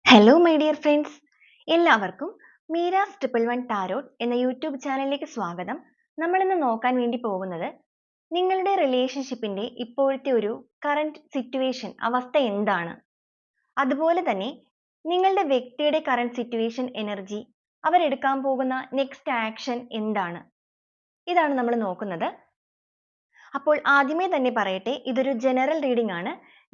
Hello my dear friends, എല്ലാവർക്കും Meera's 111 tarot എന്ന YouTube ചാനലിലേക്ക് സ്വാഗതം. നമ്മൾ ഇന്ന് നോക്കാൻ വേണ്ടി പോകുന്നത് നിങ്ങളുടെ റിലേഷൻഷിപ്പിന്റെ ഇപ്പോഴത്തെ ഒരു കറന്റ് സിറ്റുവേഷൻ അവസ്ഥ എന്താണ്, അതുപോലെ തന്നെ നിങ്ങളുടെ വ്യക്തിയുടെ കറന്റ് സിറ്റുവേഷൻ എനർജി, അവരെടുക്കാൻ പോകുന്ന നെക്സ്റ്റ് ആക്ഷൻ എന്താണ്, ഇതാണ് നമ്മൾ നോക്കുന്നത്. അപ്പോൾ ആദ്യമേ തന്നെ പറയട്ടെ, ഇതൊരു ജനറൽ റീഡിംഗ് ആണ്.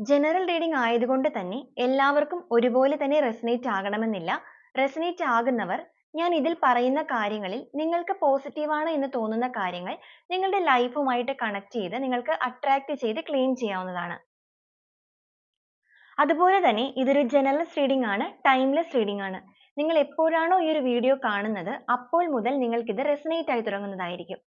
ജനറൽ റീഡിംഗ് ആയതുകൊണ്ട് തന്നെ എല്ലാവർക്കും ഒരുപോലെ തന്നെ റെസനേറ്റ് ആകണമെന്നില്ല. റെസനേറ്റ് ആകുന്നവർ ഞാൻ ഇതിൽ പറയുന്ന കാര്യങ്ങളിൽ നിങ്ങൾക്ക് പോസിറ്റീവ് ആണ് എന്ന് തോന്നുന്ന കാര്യങ്ങൾ നിങ്ങളുടെ ലൈഫുമായിട്ട് കണക്ട് ചെയ്ത് നിങ്ങൾക്ക് അട്രാക്ട് ചെയ്ത് ക്ലെയിം ചെയ്യാവുന്നതാണ്. അതുപോലെ തന്നെ ഇതൊരു ജനറൽ റീഡിംഗ് ആണ്, ടൈംലെസ് റീഡിംഗ് ആണ്. നിങ്ങൾ എപ്പോഴാണോ ഈ ഒരു വീഡിയോ കാണുന്നത് അപ്പോൾ മുതൽ നിങ്ങൾക്ക് ഇത് റെസനേറ്റ് ആയി തുടങ്ങുന്നതായിരിക്കും.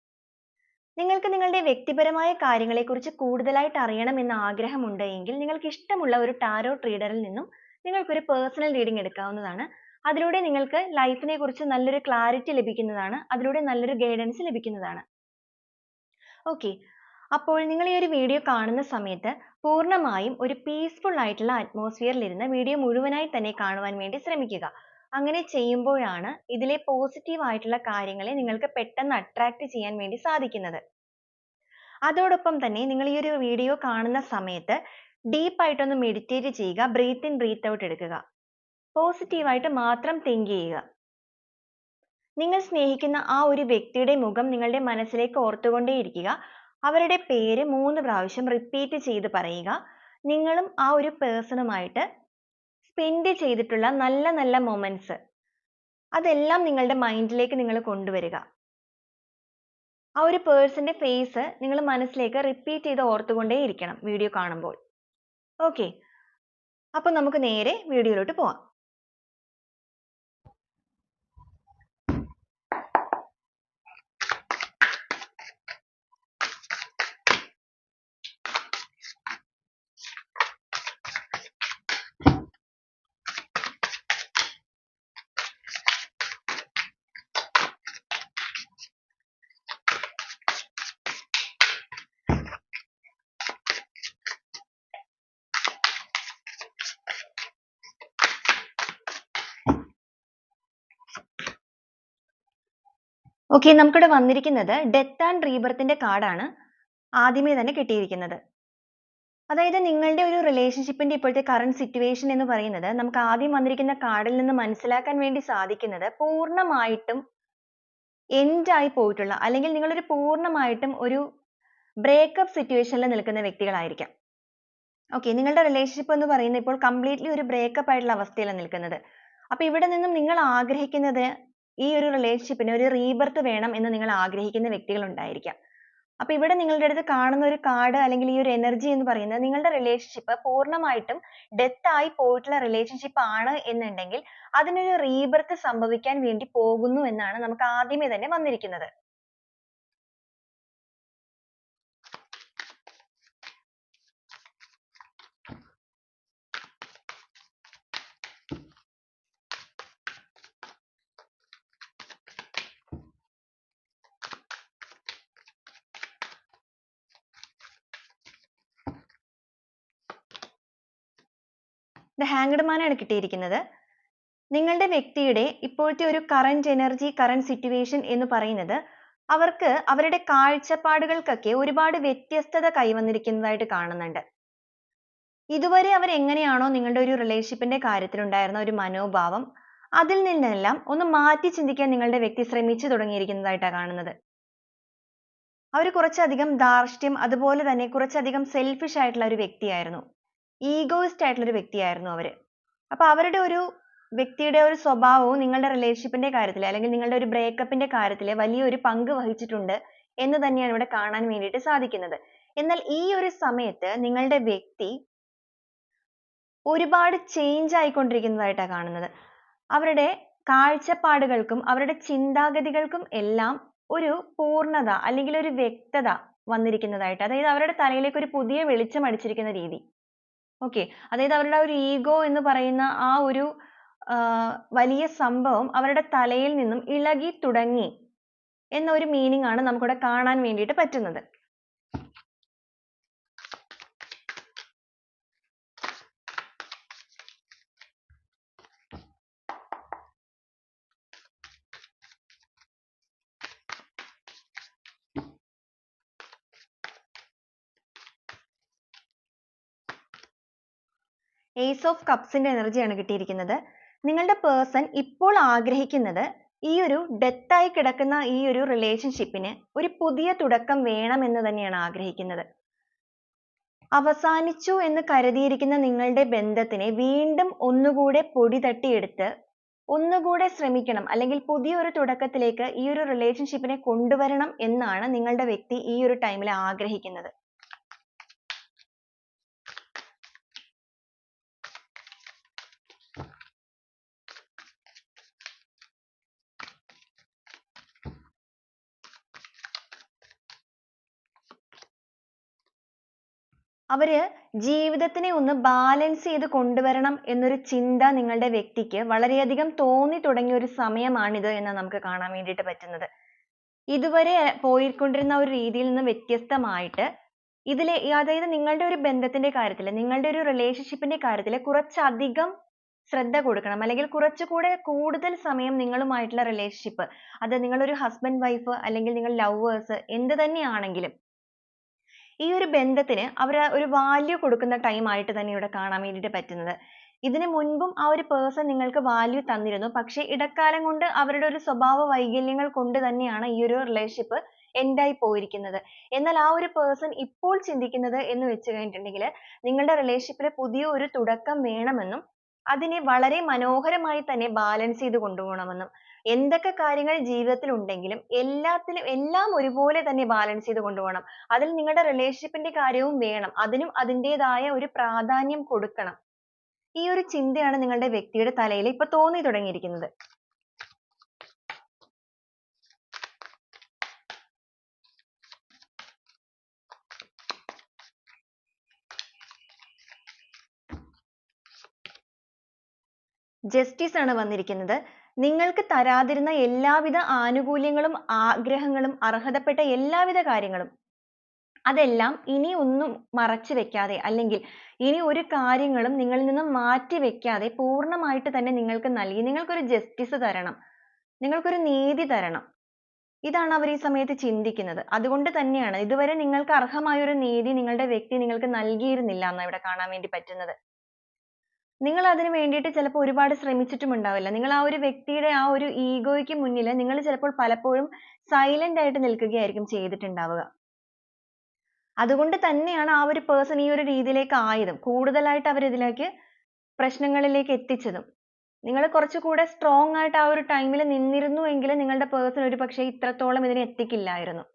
നിങ്ങൾക്ക് നിങ്ങളുടെ വ്യക്തിപരമായ കാര്യങ്ങളെക്കുറിച്ച് കൂടുതലായിട്ട് അറിയണം എന്ന ആഗ്രഹമുണ്ട് എങ്കിൽ നിങ്ങൾക്ക് ഇഷ്ടമുള്ള ഒരു ടാരോട്ട് റീഡറിൽ നിന്നും നിങ്ങൾക്കൊരു പേഴ്സണൽ റീഡിംഗ് എടുക്കാവുന്നതാണ്. അതിലൂടെ നിങ്ങൾക്ക് ലൈഫിനെ കുറിച്ച് നല്ലൊരു ക്ലാരിറ്റി ലഭിക്കുന്നതാണ്, അതിലൂടെ നല്ലൊരു ഗൈഡൻസ് ലഭിക്കുന്നതാണ്. ഓക്കെ, അപ്പോൾ നിങ്ങൾ ഈ ഒരു വീഡിയോ കാണുന്ന സമയത്ത് പൂർണ്ണമായും ഒരു പീസ്ഫുൾ ആയിട്ടുള്ള അറ്റ്മോസ്ഫിയറിൽ ഇരുന്ന് വീഡിയോ മുഴുവനായി തന്നെ കാണുവാൻ വേണ്ടി ശ്രമിക്കുക. അങ്ങനെ ചെയ്യുമ്പോഴാണ് ഇതിലെ പോസിറ്റീവ് ആയിട്ടുള്ള കാര്യങ്ങളെ നിങ്ങൾക്ക് പെട്ടെന്ന് അട്രാക്ട് ചെയ്യാൻ വേണ്ടി സാധിക്കുന്നത്. അതോടൊപ്പം തന്നെ നിങ്ങൾ ഈ ഒരു വീഡിയോ കാണുന്ന സമയത്ത് ഡീപ്പ് ആയിട്ടൊന്ന് മെഡിറ്റേറ്റ് ചെയ്യുക, ബ്രീത്ത് ഇൻ ബ്രീത്ത് ഔട്ട് എടുക്കുക, പോസിറ്റീവായിട്ട് മാത്രം തിങ്ക് ചെയ്യുക. നിങ്ങൾ സ്നേഹിക്കുന്ന ആ ഒരു വ്യക്തിയുടെ മുഖം നിങ്ങളുടെ മനസ്സിലേക്ക് ഓർത്തുകൊണ്ടേയിരിക്കുക. അവരുടെ പേര് 3 പ്രാവശ്യം റിപ്പീറ്റ് ചെയ്ത് പറയുക. നിങ്ങളും ആ ഒരു പേഴ്സണുമായിട്ട് സ്പെൻഡ് ചെയ്തിട്ടുള്ള നല്ല നല്ല മൊമെന്റ്സ് അതെല്ലാം നിങ്ങളുടെ മൈൻഡിലേക്ക് നിങ്ങൾ കൊണ്ടുവരിക. ആ ഒരു പേഴ്സന്റെ ഫേസ് നിങ്ങൾ മനസ്സിലേക്ക് റിപ്പീറ്റ് ചെയ്ത് ഓർത്തുകൊണ്ടേയിരിക്കണം വീഡിയോ കാണുമ്പോൾ. ഓക്കെ, അപ്പോൾ നമുക്ക് നേരെ വീഡിയോയിലോട്ട് പോവാം. ഓക്കെ, നമുക്കിവിടെ വന്നിരിക്കുന്നത് ഡെത്ത് ആൻഡ് റീബർത്തിന്റെ കാർഡാണ് ആദ്യമേ തന്നെ കിട്ടിയിരിക്കുന്നത്. അതായത് നിങ്ങളുടെ ഒരു റിലേഷൻഷിപ്പിന്റെ ഇപ്പോഴത്തെ കറന്റ് സിറ്റുവേഷൻ എന്ന് പറയുന്നത് നമുക്ക് ആദ്യം വന്നിരിക്കുന്ന കാർഡിൽ നിന്ന് മനസ്സിലാക്കാൻ വേണ്ടി സാധിക്കുന്നത് പൂർണ്ണമായിട്ടും എൻഡ് ആയി പോയിട്ടുള്ള, അല്ലെങ്കിൽ നിങ്ങളൊരു പൂർണ്ണമായിട്ടും ഒരു ബ്രേക്കപ്പ് സിറ്റുവേഷനിൽ നിൽക്കുന്ന വ്യക്തികളായിരിക്കാം. ഓക്കെ, നിങ്ങളുടെ റിലേഷൻഷിപ്പ് എന്ന് പറയുന്നത് ഇപ്പോൾ കംപ്ലീറ്റ്ലി ഒരു ബ്രേക്കപ്പ് ആയിട്ടുള്ള അവസ്ഥയിലാണ് നിൽക്കുന്നത്. അപ്പൊ ഇവിടെ നിന്നും നിങ്ങൾ ആഗ്രഹിക്കുന്നത് ഈ ഒരു റിലേഷൻഷിപ്പിന് ഒരു റീബർത്ത് വേണം എന്ന് നിങ്ങൾ ആഗ്രഹിക്കുന്ന വ്യക്തികൾ ഉണ്ടായിരിക്കാം. അപ്പൊ ഇവിടെ നിങ്ങളുടെ അടുത്ത് കാണുന്ന ഒരു കാർഡ് അല്ലെങ്കിൽ ഈ ഒരു എനർജി എന്ന് പറയുന്നത് നിങ്ങളുടെ റിലേഷൻഷിപ്പ് പൂർണ്ണമായിട്ടും ഡെത്ത് ആയി പോയിട്ടുള്ള റിലേഷൻഷിപ്പ് ആണ് എന്നുണ്ടെങ്കിൽ അതിനൊരു റീബർത്ത് സംഭവിക്കാൻ വേണ്ടി പോകുന്നു എന്നാണ് നമുക്ക് ആദ്യമേ തന്നെ വന്നിരിക്കുന്നത്. ദ ഹാങ്ഡ് മാൻ ആണ് കിട്ടിയിരിക്കുന്നത്. നിങ്ങളുടെ വ്യക്തിയുടെ ഇപ്പോഴത്തെ ഒരു കറന്റ് എനർജി, കറന്റ് സിറ്റുവേഷൻ എന്ന് പറയുന്നത് അവർക്ക് അവരുടെ കാഴ്ചപ്പാടുകൾക്കൊക്കെ ഒരുപാട് വ്യത്യസ്തത കൈവന്നിരിക്കുന്നതായിട്ട് കാണുന്നുണ്ട്. ഇതുവരെ അവർ എങ്ങനെയാണോ നിങ്ങളുടെ ഒരു റിലേഷൻഷിപ്പിന്റെ കാര്യത്തിൽ ഉണ്ടായിരുന്ന ഒരു മനോഭാവം, അതിൽ നിന്നെല്ലാം ഒന്ന് മാറ്റി ചിന്തിക്കാൻ നിങ്ങളുടെ വ്യക്തി ശ്രമിച്ചു തുടങ്ങിയിരിക്കുന്നതായിട്ടാണ് കാണുന്നത്. അവർ കുറച്ചധികം ധാർഷ്ട്യം, അതുപോലെ തന്നെ കുറച്ചധികം സെൽഫിഷ് ആയിട്ടുള്ള ഒരു വ്യക്തിയായിരുന്നു, ഈഗോയിസ്റ്റ് ആയിട്ടുള്ള ഒരു വ്യക്തിയായിരുന്നു അവര്. അപ്പൊ അവരുടെ ഒരു വ്യക്തിയുടെ ഒരു സ്വഭാവവും നിങ്ങളുടെ റിലേഷൻഷിപ്പിന്റെ കാര്യത്തിൽ അല്ലെങ്കിൽ നിങ്ങളുടെ ഒരു ബ്രേക്കപ്പിന്റെ കാര്യത്തിൽ വലിയൊരു പങ്ക് വഹിച്ചിട്ടുണ്ട് എന്ന് തന്നെയാണ് ഇവിടെ കാണാൻ വേണ്ടിയിട്ട് സാധിക്കുന്നത്. എന്നാൽ ഈ ഒരു സമയത്ത് നിങ്ങളുടെ വ്യക്തി ഒരുപാട് ചേഞ്ച് ആയിക്കൊണ്ടിരിക്കുന്നതായിട്ടാണ് കാണുന്നത്. അവരുടെ കാഴ്ചപ്പാടുകൾക്കും അവരുടെ ചിന്താഗതികൾക്കും എല്ലാം ഒരു പൂർണ്ണത അല്ലെങ്കിൽ ഒരു വ്യക്തത വന്നിരിക്കുന്നതായിട്ട്, അതായത് അവരുടെ തലയിലേക്ക് ഒരു പുതിയ വെളിച്ചം അടിച്ചിരിക്കുന്ന രീതി. ഓക്കെ, അതായത് അവരുടെ ഒരു ഈഗോ എന്ന് പറയുന്ന ആ ഒരു വലിയ സംഭവം അവരുടെ തലയിൽ നിന്നും ഇളകി തുടങ്ങി എന്നൊരു മീനിങ് ആണ് നമുക്കിവിടെ കാണാൻ വേണ്ടിയിട്ട് പറ്റുന്നത്. ഏസ് ഓഫ് കപ്സിന്റെ എനർജിയാണ് കിട്ടിയിരിക്കുന്നത്. നിങ്ങളുടെ പേഴ്സൺ ഇപ്പോൾ ആഗ്രഹിക്കുന്നത് ഈ ഒരു ഡെത്ത് ആയി കിടക്കുന്ന ഈ ഒരു റിലേഷൻഷിപ്പിന് ഒരു പുതിയ തുടക്കം വേണമെന്ന് തന്നെയാണ് ആഗ്രഹിക്കുന്നത്. അവസാനിച്ചു എന്ന് കരുതിയിരിക്കുന്ന നിങ്ങളുടെ ബന്ധത്തിനെ വീണ്ടും ഒന്നുകൂടെ പൊടി തട്ടിയെടുത്ത് ഒന്നുകൂടെ ശ്രമിക്കണം, അല്ലെങ്കിൽ പുതിയൊരു തുടക്കത്തിലേക്ക് ഈ ഒരു റിലേഷൻഷിപ്പിനെ കൊണ്ടുവരണം എന്നാണ് നിങ്ങളുടെ വ്യക്തി ഈ ഒരു ടൈമിൽ ആഗ്രഹിക്കുന്നത്. അവര് ജീവിതത്തിനെ ഒന്ന് ബാലൻസ് ചെയ്ത് കൊണ്ടുവരണം എന്നൊരു ചിന്ത നിങ്ങളുടെ വ്യക്തിക്ക് വളരെയധികം തോന്നി തുടങ്ങിയ ഒരു സമയമാണിത് എന്ന് നമുക്ക് കാണാൻ വേണ്ടിയിട്ട് പറ്റുന്നത്. ഇതുവരെ പോയിക്കൊണ്ടിരുന്ന ഒരു രീതിയിൽ നിന്ന് വ്യത്യസ്തമായിട്ട് അതായത് നിങ്ങളുടെ ഒരു ബന്ധത്തിന്റെ കാര്യത്തിൽ, നിങ്ങളുടെ ഒരു റിലേഷൻഷിപ്പിന്റെ കാര്യത്തിൽ കുറച്ചധികം ശ്രദ്ധ കൊടുക്കണം, അല്ലെങ്കിൽ കുറച്ചുകൂടെ കൂടുതൽ സമയം നിങ്ങളുമായിട്ടുള്ള റിലേഷൻഷിപ്പ്, അത് നിങ്ങളൊരു ഹസ്ബൻഡ് വൈഫ് അല്ലെങ്കിൽ നിങ്ങൾ ലവേഴ്സ് എന്ത് തന്നെയാണെങ്കിലും ഈ ഒരു ബന്ധത്തിന് അവർ ഒരു വാല്യൂ കൊടുക്കുന്ന ടൈം ആയിട്ട് തന്നെ ഇവിടെ കാണാൻ വേണ്ടിയിട്ട് പറ്റുന്നത്. ഇതിനു മുൻപും ആ ഒരു പേഴ്സൺ നിങ്ങൾക്ക് വാല്യൂ തന്നിരുന്നു, പക്ഷേ ഇടക്കാലം കൊണ്ട് അവരുടെ ഒരു സ്വഭാവ വൈകല്യങ്ങൾ കൊണ്ട് തന്നെയാണ് ഈ ഒരു റിലേഷൻഷിപ്പ് എൻഡ് ആയി പോയിരിക്കുന്നത്. എന്നാൽ ആ ഒരു പേഴ്സൺ ഇപ്പോൾ ചിന്തിക്കുന്നത് എന്ന് വെച്ച് കഴിഞ്ഞിട്ടുണ്ടെങ്കിൽ നിങ്ങളുടെ റിലേഷൻഷിപ്പിൽ പുതിയ ഒരു തുടക്കം വേണമെന്നും അതിനെ വളരെ മനോഹരമായി തന്നെ ബാലൻസ് ചെയ്ത് കൊണ്ടുപോകണമെന്നും, എന്തൊക്കെ കാര്യങ്ങൾ ജീവിതത്തിൽ ഉണ്ടെങ്കിലും എല്ലാം ഒരുപോലെ തന്നെ ബാലൻസ് ചെയ്ത് കൊണ്ടുപോകണം. അതിൽ നിങ്ങളുടെ റിലേഷൻഷിപ്പിന്റെ കാര്യവും വേണം, അതിനും അതിൻ്റെതായ ഒരു പ്രാധാന്യം കൊടുക്കണം. ഈ ഒരു ചിന്തയാണ് നിങ്ങളുടെ വ്യക്തിയുടെ തലയിൽ ഇപ്പൊ തോന്നി തുടങ്ങിയിരിക്കുന്നത്. ജസ്റ്റിസ് ആണ് വന്നിരിക്കുന്നത്. നിങ്ങൾക്ക് തരാതിരുന്ന എല്ലാവിധ ആനുകൂല്യങ്ങളും ആഗ്രഹങ്ങളും അർഹതപ്പെട്ട എല്ലാവിധ കാര്യങ്ങളും അതെല്ലാം ഇനി ഒന്നും മറച്ചു വെക്കാതെ, അല്ലെങ്കിൽ ഇനി ഒരു കാര്യങ്ങളും നിങ്ങളിൽ നിന്നും മാറ്റി വെക്കാതെ പൂർണ്ണമായിട്ട് തന്നെ നിങ്ങൾക്ക് നൽകി നിങ്ങൾക്കൊരു ജസ്റ്റിസ് തരണം, നിങ്ങൾക്കൊരു നീതി തരണം. ഇതാണ് അവർ ഈ സമയത്ത് ചിന്തിക്കുന്നത്. അതുകൊണ്ട് തന്നെയാണ് ഇതുവരെ നിങ്ങൾക്ക് അർഹമായ ഒരു നീതി നിങ്ങളുടെ വ്യക്തി നിങ്ങൾക്ക് നൽകിയിരുന്നില്ല എന്നാണ് ഇവിടെ കാണാൻ വേണ്ടി പറ്റുന്നത്. നിങ്ങൾ അതിന് വേണ്ടിയിട്ട് ചിലപ്പോൾ ഒരുപാട് ശ്രമിച്ചിട്ടും ഉണ്ടാവില്ല. നിങ്ങൾ ആ ഒരു വ്യക്തിയുടെ ആ ഒരു ഈഗോയ്ക്ക് മുന്നിൽ നിങ്ങൾ ചിലപ്പോൾ പലപ്പോഴും സൈലന്റ് ആയിട്ട് നിൽക്കുകയായിരിക്കും ചെയ്തിട്ടുണ്ടാവുക. അതുകൊണ്ട് തന്നെയാണ് ആ ഒരു പേഴ്സൺ ഈ ഒരു രീതിയിലേക്ക് ആയതും കൂടുതലായിട്ട് അവർ ഇതിലേക്ക് പ്രശ്നങ്ങളിലേക്ക് എത്തിച്ചതും. നിങ്ങൾ കുറച്ചുകൂടെ സ്ട്രോങ് ആയിട്ട് ആ ഒരു ടൈമിൽ നിന്നിരുന്നു എങ്കിൽ നിങ്ങളുടെ പേഴ്സൺ ഒരു പക്ഷേ ഇത്രത്തോളം ഇതിനെ എത്തിക്കില്ലായിരുന്നു.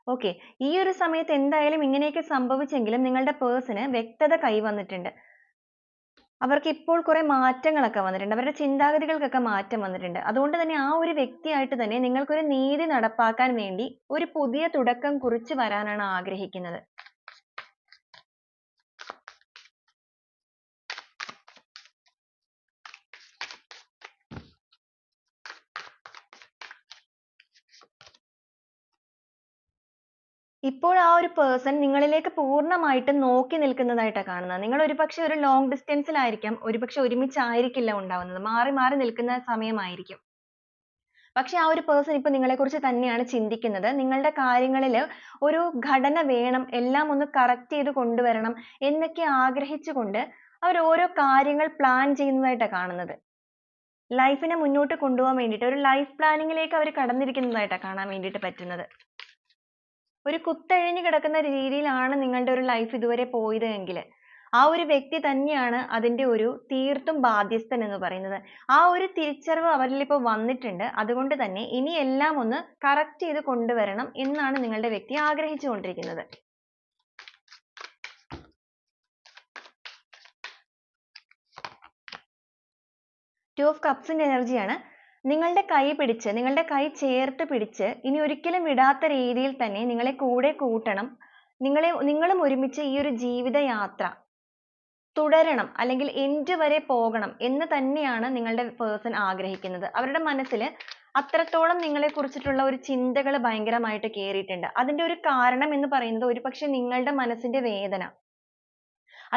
ഓക്കെ, ഈ ഒരു സമയത്ത് എന്തായാലും ഇങ്ങനെയൊക്കെ സംഭവിച്ചെങ്കിലും നിങ്ങളുടെ പേഴ്സണ് വ്യക്തത കൈവന്നിട്ടുണ്ട്. അവർക്ക് ഇപ്പോൾ കുറെ മാറ്റങ്ങളൊക്കെ വന്നിട്ടുണ്ട്, അവരുടെ ചിന്താഗതികൾക്കൊക്കെ മാറ്റം വന്നിട്ടുണ്ട്. അതുകൊണ്ട് തന്നെ ആ ഒരു വ്യക്തിയായിട്ട് തന്നെ നിങ്ങൾക്കൊരു നീതി നടപ്പാക്കാൻ വേണ്ടി ഒരു പുതിയ തുടക്കം കുറിച്ച് വരാനാണ് ആഗ്രഹിക്കുന്നത്. ഇപ്പോൾ ആ ഒരു പേഴ്സൺ നിങ്ങളിലേക്ക് പൂർണ്ണമായിട്ടും നോക്കി നിൽക്കുന്നതായിട്ടാണ് കാണുന്നത്. നിങ്ങൾ ഒരുപക്ഷെ ഒരു ലോങ് ഡിസ്റ്റൻസിലായിരിക്കാം, ഒരുപക്ഷെ ഒരുമിച്ചായിരിക്കില്ല ഉണ്ടാവുന്നത്, മാറി മാറി നിൽക്കുന്ന സമയമായിരിക്കും. പക്ഷെ ആ ഒരു പേഴ്സൺ ഇപ്പൊ നിങ്ങളെക്കുറിച്ച് തന്നെയാണ് ചിന്തിക്കുന്നത്. നിങ്ങളുടെ കാര്യങ്ങളിൽ ഒരു ഘടന വേണം, എല്ലാം ഒന്ന് കറക്റ്റ് ചെയ്ത് കൊണ്ടുവരണം എന്നൊക്കെ ആഗ്രഹിച്ചുകൊണ്ട് അവർ ഓരോ കാര്യങ്ങൾ പ്ലാൻ ചെയ്യുന്നതായിട്ടാണ് കാണുന്നത്. ലൈഫിനെ മുന്നോട്ട് കൊണ്ടുപോകാൻ വേണ്ടിയിട്ട് ഒരു ലൈഫ് പ്ലാനിങ്ങിലേക്ക് അവർ കടന്നിരിക്കുന്നതായിട്ടാണ് കാണാൻ വേണ്ടിയിട്ട് പറ്റുന്നത്. ഒരു കുത്തഴിഞ്ഞു കിടക്കുന്ന രീതിയിലാണ് നിങ്ങളുടെ ഒരു ലൈഫ് ഇതുവരെ പോയത് എങ്കിൽ ആ ഒരു വ്യക്തി തന്നെയാണ് അതിന്റെ ഒരു തീർത്തും ബാധ്യസ്ഥൻ എന്ന് പറയുന്നത്. ആ ഒരു തിരിച്ചറിവ് അവരിൽ ഇപ്പോൾ വന്നിട്ടുണ്ട്. അതുകൊണ്ട് തന്നെ ഇനി എല്ലാം ഒന്ന് കറക്റ്റ് ചെയ്ത് കൊണ്ടുവരണം എന്നാണ് നിങ്ങളുടെ വ്യക്തി ആഗ്രഹിച്ചുകൊണ്ടിരിക്കുന്നത്. ടു ഓഫ് കപ്സിന്റെ എനർജിയാണ്. നിങ്ങളുടെ കൈ പിടിച്ച്, നിങ്ങളുടെ കൈ ചേർത്ത് പിടിച്ച് ഇനി ഒരിക്കലും വിടാത്ത രീതിയിൽ തന്നെ നിങ്ങളെ കൂടെ കൂട്ടണം, നിങ്ങളും ഒരുമിച്ച് ഈ ഒരു ജീവിതയാത്ര തുടരണം, അല്ലെങ്കിൽ എൻഡ് വരെ പോകണം എന്ന് തന്നെയാണ് നിങ്ങളുടെ പേഴ്സൺ ആഗ്രഹിക്കുന്നത്. അവരുടെ മനസ്സിൽ അത്രത്തോളം നിങ്ങളെ കുറിച്ചിട്ടുള്ള ഒരു ചിന്തകൾ ഭയങ്കരമായിട്ട് കേറിയിട്ടുണ്ട്. അതിന്റെ ഒരു കാരണം എന്ന് പറയുന്നത് ഒരുപക്ഷെ നിങ്ങളുടെ മനസ്സിന്റെ വേദന,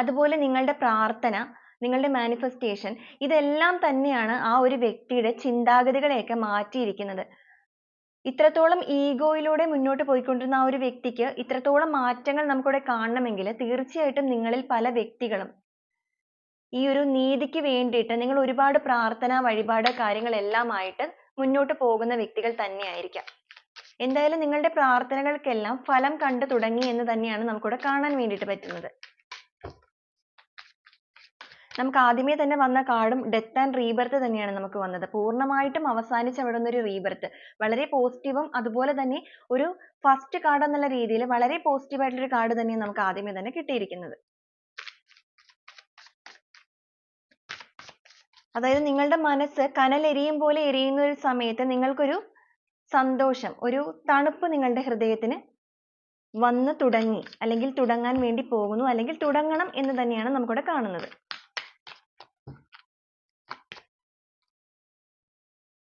അതുപോലെ നിങ്ങളുടെ പ്രാർത്ഥന, നിങ്ങളുടെ മാനിഫെസ്റ്റേഷൻ, ഇതെല്ലാം തന്നെയാണ് ആ ഒരു വ്യക്തിയുടെ ചിന്താഗതികളെയൊക്കെ മാറ്റിയിരിക്കുന്നത്. ഇത്രത്തോളം ഈഗോയിലൂടെ മുന്നോട്ട് പോയിക്കൊണ്ടിരുന്ന ആ ഒരു വ്യക്തിക്ക് ഇത്രത്തോളം മാറ്റങ്ങൾ നമുക്കിവിടെ കാണണമെങ്കിൽ തീർച്ചയായിട്ടും നിങ്ങളിൽ പല വ്യക്തികളും ഈ ഒരു നീതിക്ക് വേണ്ടിയിട്ട് നിങ്ങൾ ഒരുപാട് പ്രാർത്ഥന, വഴിപാട് കാര്യങ്ങളെല്ലാമായിട്ട് മുന്നോട്ട് പോകുന്ന വ്യക്തികൾ തന്നെയായിരിക്കാം. എന്തായാലും നിങ്ങളുടെ പ്രാർത്ഥനകൾക്കെല്ലാം ഫലം കണ്ടു തുടങ്ങി എന്ന് തന്നെയാണ് നമുക്കിവിടെ കാണാൻ വേണ്ടിയിട്ട് പറ്റുന്നത്. നമുക്ക് ആദ്യമേ തന്നെ വന്ന കാർഡും ഡെത്ത് ആൻഡ് റീബർത്ത് തന്നെയാണ് നമുക്ക് വന്നത്. പൂർണ്ണമായിട്ടും അവസാനിച്ച് അവിടെ നിന്നൊരു റീബർത്ത്. വളരെ പോസിറ്റീവും അതുപോലെ തന്നെ ഒരു ഫസ്റ്റ് കാർഡ് എന്നുള്ള രീതിയിൽ വളരെ പോസിറ്റീവ് ആയിട്ടുള്ള ഒരു കാർഡ് തന്നെയാണ് നമുക്ക് ആദ്യമേ തന്നെ കിട്ടിയിരിക്കുന്നത്. അതായത് നിങ്ങളുടെ മനസ്സ് കനലെരിയും പോലെ എരിയുന്ന ഒരു സമയത്ത് നിങ്ങൾക്കൊരു സന്തോഷം, ഒരു തണുപ്പ് നിങ്ങളുടെ ഹൃദയത്തിന് വന്ന് തുടങ്ങി, അല്ലെങ്കിൽ തുടങ്ങാൻ വേണ്ടി പോകുന്നു, അല്ലെങ്കിൽ തുടങ്ങണം എന്ന് തന്നെയാണ് നമുക്കിവിടെ കാണുന്നത്.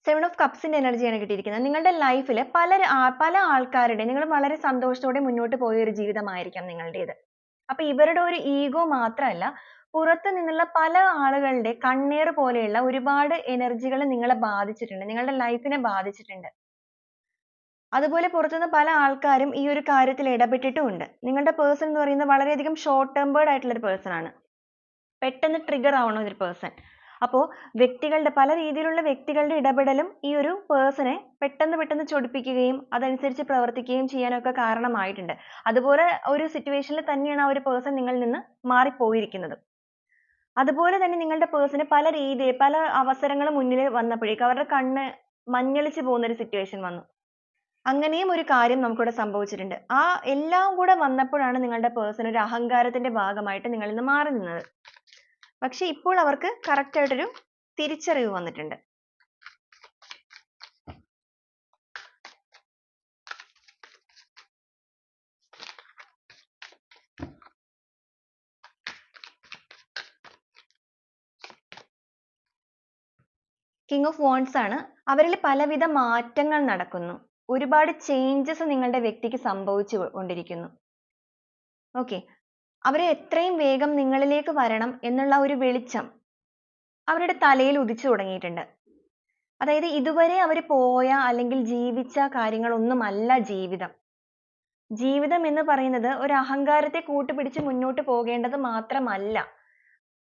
7 ഓഫ് കപ്സിന്റെ എനർജിയാണ് കിട്ടിയിരിക്കുന്നത്. നിങ്ങളുടെ ലൈഫിൽ പല ആൾക്കാരുടെ നിങ്ങൾ വളരെ സന്തോഷത്തോടെ മുന്നോട്ട് പോയ ഒരു ജീവിതമായിരിക്കാം നിങ്ങളുടേത്. അപ്പൊ ഇവരുടെ ഒരു ഈഗോ മാത്രമല്ല, പുറത്ത് നിന്നുള്ള പല ആളുകളുടെ കണ്ണീർ പോലെയുള്ള ഒരുപാട് എനർജികൾ നിങ്ങളെ ബാധിച്ചിട്ടുണ്ട്, നിങ്ങളുടെ ലൈഫിനെ ബാധിച്ചിട്ടുണ്ട്. അതുപോലെ പുറത്തുനിന്ന് പല ആൾക്കാരും ഈ ഒരു കാര്യത്തിൽ ഇടപെട്ടിട്ടുമുണ്ട്. നിങ്ങളുടെ പേഴ്സൺ എന്ന് പറയുന്നത് വളരെയധികം ഷോർട്ട് ടെമ്പേർഡ് ആയിട്ടുള്ള ഒരു പേഴ്സൺ ആണ്. പെട്ടെന്ന് ട്രിഗർ ആവണ ഒരു പേഴ്സൺ. അപ്പോൾ പല രീതിയിലുള്ള വ്യക്തികളുടെ ഇടപെടലും ഈ ഒരു പേഴ്സണെ പെട്ടെന്ന് ചൊടിപ്പിക്കുകയും അതനുസരിച്ച് പ്രവർത്തിക്കുകയും ചെയ്യാനൊക്കെ കാരണമായിട്ടുണ്ട്. അതുപോലെ ഒരു സിറ്റുവേഷനിൽ തന്നെയാണ് ആ ഒരു പേഴ്സൺ നിങ്ങളിൽ നിന്ന് മാറിപ്പോയിരിക്കുന്നത്. അതുപോലെ തന്നെ നിങ്ങളുടെ പേഴ്സണ് പല അവസരങ്ങൾ മുന്നിൽ വന്നപ്പോഴേക്കും അവരുടെ കണ്ണ് മഞ്ഞളിച്ച് പോകുന്ന ഒരു സിറ്റുവേഷൻ വന്നു. അങ്ങനെയും ഒരു കാര്യം നമുക്കിവിടെ സംഭവിച്ചിട്ടുണ്ട്. ആ എല്ലാം കൂടെ വന്നപ്പോഴാണ് നിങ്ങളുടെ പേഴ്സൺ ഒരു അഹങ്കാരത്തിന്റെ ഭാഗമായിട്ട് നിങ്ങളിൽ നിന്ന് മാറി നിന്നത്. പക്ഷെ ഇപ്പോൾ അവർക്ക് കറക്റ്റ് ആയിട്ടൊരു തിരിച്ചറിവ് വന്നിട്ടുണ്ട്. കിങ് ഓഫ് വാണ്ട്സ് ആണ്. അവരിൽ പലവിധ മാറ്റങ്ങൾ നടക്കുന്നു. ഒരുപാട് ചേഞ്ചസ് നിങ്ങളുടെ വ്യക്തിക്ക് സംഭവിച്ചു കൊണ്ടിരിക്കുന്നു. ഓക്കെ, അവരെ എത്രയും വേഗം നിങ്ങളിലേക്ക് വരണം എന്നുള്ള ഒരു വെളിച്ചം അവരുടെ തലയിൽ ഉദിച്ചു തുടങ്ങിയിട്ടുണ്ട്. അതായത് ഇതുവരെ അവർ പോയ അല്ലെങ്കിൽ ജീവിച്ച കാര്യങ്ങളൊന്നുമല്ല ജീവിതം. ജീവിതം എന്ന് പറയുന്നത് ഒരു അഹങ്കാരത്തെ കൂട്ടുപിടിച്ച് മുന്നോട്ട് പോകേണ്ടത് മാത്രമല്ല,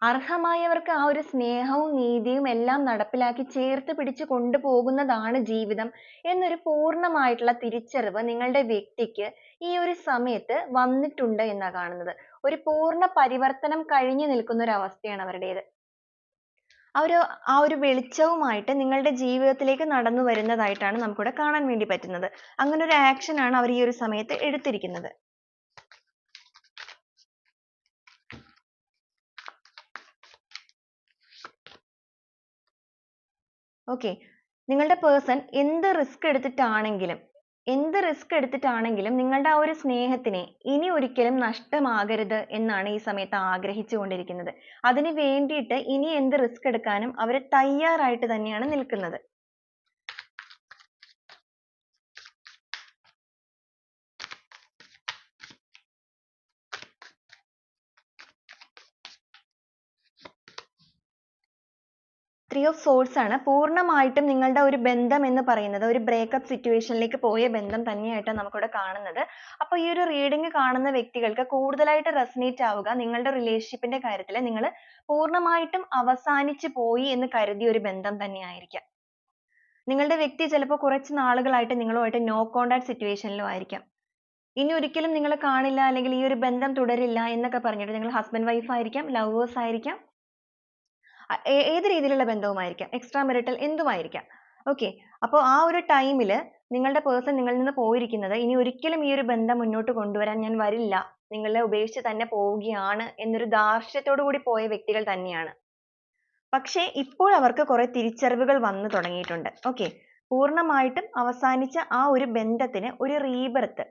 അർഹമായവർക്ക് ആ ഒരു സ്നേഹവും നീതിയും എല്ലാം നടപ്പിലാക്കി ചേർത്ത് പിടിച്ച് കൊണ്ടുപോകുന്നതാണ് ജീവിതം എന്നൊരു പൂർണ്ണമായിട്ടുള്ള തിരിച്ചറിവ് നിങ്ങളുടെ വ്യക്തിക്ക് ഈ ഒരു സമയത്ത് വന്നിട്ടുണ്ട് എന്നാണ് കാണുന്നത്. ഒരു പൂർണ്ണ പരിവർത്തനം കഴിഞ്ഞു നിൽക്കുന്ന ഒരു അവസ്ഥയാണ് അവരുടേത്. ആ ഒരു വെളിച്ചവുമായിട്ട് നിങ്ങളുടെ ജീവിതത്തിലേക്ക് നടന്നു വരുന്നതായിട്ടാണ് നമുക്കിവിടെ കാണാൻ വേണ്ടി പറ്റുന്നത്. അങ്ങനെ ഒരു ആക്ഷൻ ആണ് അവർ ഈ ഒരു സമയത്ത് എടുത്തിരിക്കുന്നത്. ഓക്കെ, നിങ്ങളുടെ പേഴ്സൺ എന്ത് റിസ്ക് എടുത്തിട്ടാണെങ്കിലും നിങ്ങളുടെ ആ ഒരു സ്നേഹത്തിനെ ഇനി ഒരിക്കലും നഷ്ടമാകരുത് എന്നാണ് ഈ സമയത്ത് ആഗ്രഹിച്ചുകൊണ്ടിരിക്കുന്നത്. അതിന് വേണ്ടിയിട്ട് ഇനി എന്ത് റിസ്ക് എടുക്കാനും അവർ തയ്യാറായിട്ട് തന്നെയാണ് നിൽക്കുന്നത്. ത്രീ ഓഫ് സോഴ്സ് ആണ്. പൂർണ്ണമായിട്ടും നിങ്ങളുടെ ഒരു ബന്ധം എന്ന് പറയുന്നത് ഒരു ബ്രേക്കപ്പ് സിറ്റുവേഷനിലേക്ക് പോയ ബന്ധം തന്നെയായിട്ടാണ് നമുക്കിവിടെ കാണുന്നത്. അപ്പോൾ ഈ ഒരു റീഡിംഗ് കാണുന്ന വ്യക്തികൾക്ക് കൂടുതലായിട്ട് റെസനേറ്റ് ആവുക നിങ്ങളുടെ റിലേഷൻഷിപ്പിന്റെ കാര്യത്തിൽ നിങ്ങൾ പൂർണ്ണമായിട്ടും അവസാനിച്ചു പോയി എന്ന് കരുതിയ ഒരു ബന്ധം തന്നെയായിരിക്കാം. നിങ്ങളുടെ വ്യക്തി ചിലപ്പോൾ കുറച്ച് നാളുകളായിട്ട് നിങ്ങളുമായിട്ട് നോ കോണ്ടാക്ട് സിറ്റുവേഷനിലും ആയിരിക്കാം. ഇനി ഒരിക്കലും നിങ്ങളെ കാണില്ല അല്ലെങ്കിൽ ഈ ഒരു ബന്ധം തുടരില്ല എന്നൊക്കെ പറഞ്ഞിട്ട് നിങ്ങൾ ഹസ്ബൻഡ് വൈഫ് ആയിരിക്കാം, ലവേഴ്സ് ആയിരിക്കാം, ഏത് രീതിയിലുള്ള ബന്ധവുമായിരിക്കാം, എക്സ്ട്രാ മെറിറ്റൽ എന്തുമായിരിക്കാം. ഓക്കെ, അപ്പോൾ ആ ഒരു ടൈമിൽ നിങ്ങളുടെ പേഴ്സൺ നിങ്ങളിൽ നിന്ന് പോയിരിക്കുന്നത് ഇനി ഒരിക്കലും ഈ ഒരു ബന്ധം മുന്നോട്ട് കൊണ്ടുവരാൻ ഞാൻ വരില്ല, നിങ്ങളെ ഉപേക്ഷിച്ച് തന്നെ പോവുകയാണ് എന്നൊരു ധാർഷ്ട്യത്തോടു കൂടി പോയ വ്യക്തികൾ തന്നെയാണ്. പക്ഷേ ഇപ്പോൾ അവർക്ക് കുറെ തിരിച്ചറിവുകൾ വന്നു തുടങ്ങിയിട്ടുണ്ട്. ഓക്കെ, പൂർണ്ണമായിട്ടും അവസാനിച്ച ആ ഒരു ബന്ധത്തിന് ഒരു റീബർത്ത്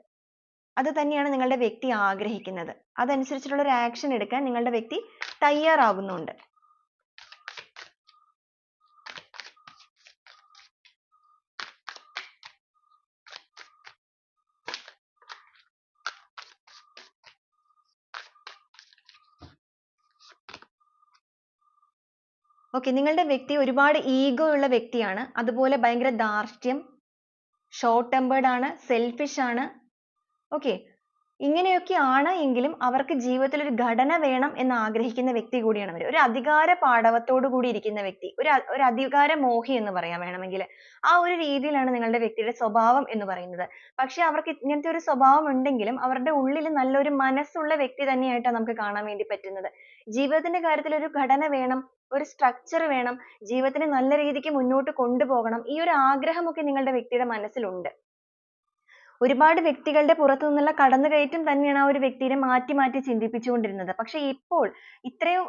അത് തന്നെയാണ് നിങ്ങളുടെ വ്യക്തി ആഗ്രഹിക്കുന്നത്. അതനുസരിച്ചിട്ടുള്ള ഒരു ആക്ഷൻ എടുക്കാൻ നിങ്ങളുടെ വ്യക്തി തയ്യാറാകുന്നുണ്ട്. ഓക്കെ, നിങ്ങളുടെ വ്യക്തി ഒരുപാട് ഈഗോ ഉള്ള വ്യക്തിയാണ്. അതുപോലെ ഭയങ്കര ധാർഷ്ട്യം, ഷോർട്ട് ടെമ്പേർഡ് ആണ്, സെൽഫിഷ് ആണ്. ഓക്കെ, ഇങ്ങനെയൊക്കെയാണ് എങ്കിലും അവർക്ക് ജീവിതത്തിൽ ഒരു ഘടന വേണം എന്ന് ആഗ്രഹിക്കുന്ന വ്യക്തി കൂടിയാണ് അവർ. ഒരു അധികാര പാടവത്തോടു കൂടി ഇരിക്കുന്ന വ്യക്തി. ഒരു അധികാര മോഹി എന്ന് പറയാം വേണമെങ്കിൽ. ആ ഒരു രീതിയിലാണ് നിങ്ങളുടെ വ്യക്തിയുടെ സ്വഭാവം എന്ന് പറയുന്നത്. പക്ഷേ അവർക്ക് ഇങ്ങനത്തെ ഒരു സ്വഭാവം ഉണ്ടെങ്കിലും അവരുടെ ഉള്ളിൽ നല്ലൊരു മനസ്സുള്ള വ്യക്തി തന്നെയായിട്ടാണ് നമുക്ക് കാണാൻ വേണ്ടി പറ്റുന്നത്. ജീവിതത്തിന്റെ കാര്യത്തിൽ ഒരു ഘടന വേണം, ഒരു സ്ട്രക്ചർ വേണം, ജീവിതത്തിനെ നല്ല രീതിക്ക് മുന്നോട്ട് കൊണ്ടുപോകണം. ഈ ഒരു ആഗ്രഹമൊക്കെ നിങ്ങളുടെ വ്യക്തിയുടെ മനസ്സിലുണ്ട്. ഒരുപാട് വ്യക്തികളുടെ പുറത്തു നിന്നുള്ള കടന്നുകയറ്റം തന്നെയാണ് ആ ഒരു വ്യക്തിയെ മാറ്റി മാറ്റി ചിന്തിപ്പിച്ചുകൊണ്ടിരുന്നത്. പക്ഷേ ഇപ്പോൾ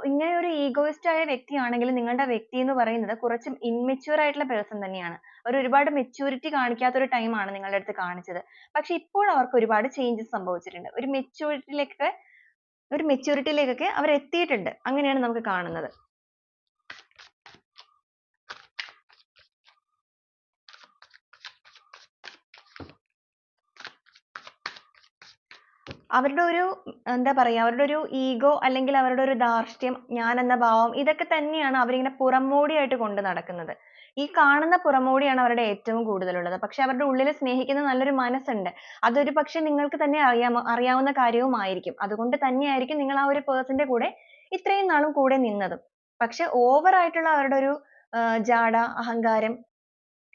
ഇങ്ങനെ ഒരു egoist ആയ വ്യക്തിയാണെങ്കിൽ നിങ്ങളുടെ വ്യക്തി എന്ന് പറയുന്നത് കുറച്ച് immature ആയിട്ടുള്ള person തന്നെയാണ്. അവർ ഒരുപാട് maturity കാണിക്കാത്ത ഒരു time ആണ് നിങ്ങളുടെ അടുത്ത് കാണിച്ചത്. പക്ഷേ ഇപ്പോൾ അവർക്ക് ഒരുപാട് changes സംഭവിച്ചിട്ടുണ്ട്. ഒരു maturity ലേക്കൊക്കെ അവർ എത്തിയിട്ടുണ്ട്. അങ്ങനെയാണ് നമുക്ക് കാണുന്നത്. അവരുടെ ഒരു എന്താ പറയാ അവരുടെ ഒരു ഈഗോ അല്ലെങ്കിൽ അവരുടെ ഒരു ധാർഷ്ട്യം, ഞാൻ എന്ന ഭാവം ഇതൊക്കെ തന്നെയാണ് അവരിങ്ങനെ പുറംമോടിയായിട്ട് കൊണ്ട് നടക്കുന്നത്. ഈ കാണുന്ന പുറമോടിയാണ് അവരുടെ ഏറ്റവും കൂടുതലുള്ളത്. പക്ഷെ അവരുടെ ഉള്ളിൽ സ്നേഹിക്കുന്ന നല്ലൊരു മനസ്സുണ്ട്. അതൊരു പക്ഷെ നിങ്ങൾക്ക് തന്നെ അറിയാവുന്ന കാര്യവുമായിരിക്കും. അതുകൊണ്ട് തന്നെയായിരിക്കും നിങ്ങൾ ആ ഒരു person ന്റെ കൂടെ ഇത്രയും നാളും കൂടെ നിന്നതും. പക്ഷെ over ആയിട്ടുള്ള അവരുടെ ഒരു ജാഡ, അഹങ്കാരം,